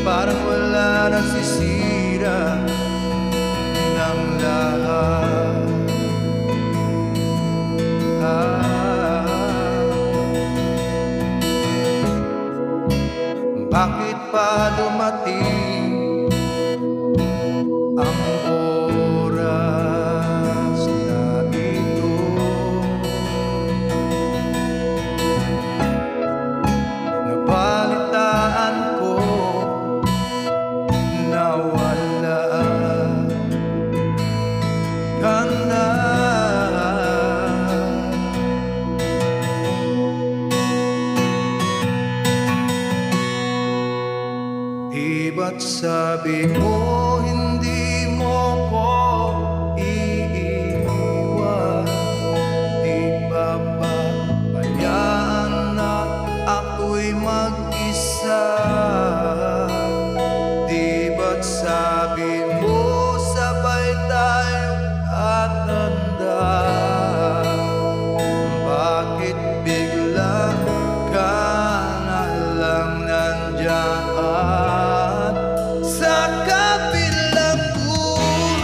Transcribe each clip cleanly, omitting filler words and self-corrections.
Parang wala nasisira ng lahat. Bakit pa dumating ang oras na ito? Nabalitaan ko na wala ka na. Di ba't sabi mo hindi mo ko iiwan? Di ba pabayaan na ako'y mag-isa? Di ba't sabi mo sabay tayong tatanda? Bakit bigla ka na lang nandiyan sa kabilang buhay?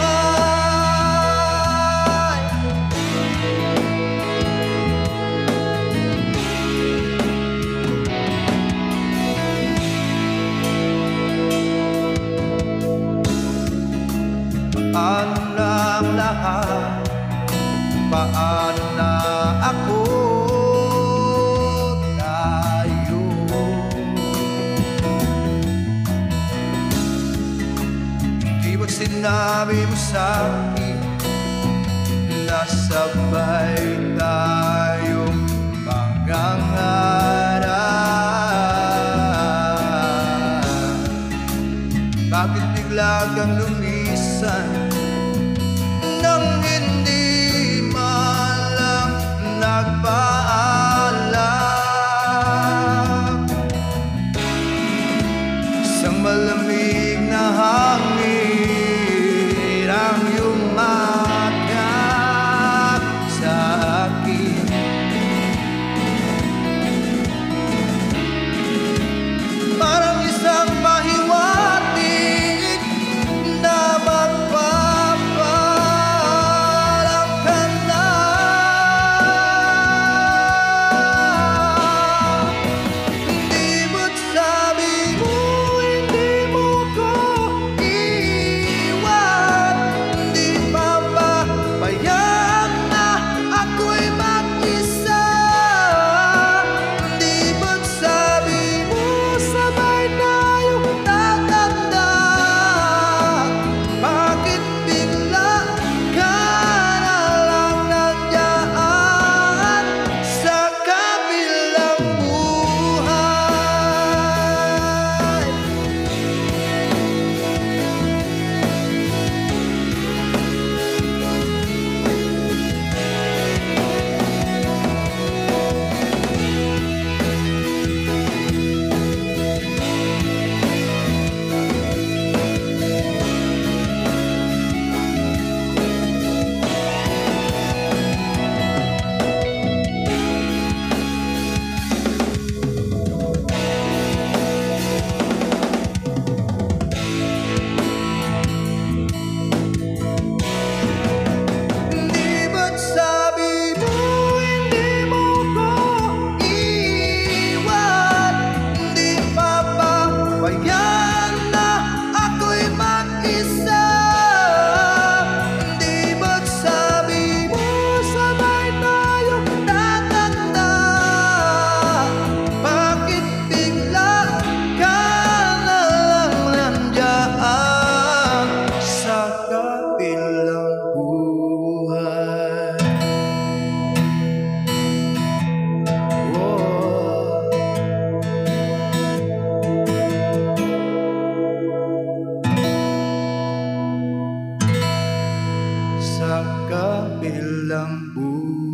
Paano na ang lahat? Paano na ako? Tayo di ba't sinabi mo sa'kin na sabay tayong mangangarap? Bakit bigla kang lumisan nang hindi man lang nagpaalam? Isang malamig na hangin ang yumakyat sa akin. Parang isang pahiwatig na magpapaalam ka na. Di ba't sabi mo hindi mo ko iiwan? Di ba pabayaan na ako'y mag-isa? Di ba't sabi mo sabay tayong tatanda? Bakit bigla ka na lang nandiyan sa kabilang buhay? Di ba't sabi mo hindi mo ko iiwan? Di ba pabayaan na ako'y mag-isa? Di ba't sabi mo sabay tayong tatanda? Bakit bigla ka na lang nandiyan sa kabilang buhay? Oh, sa kabilang buhay.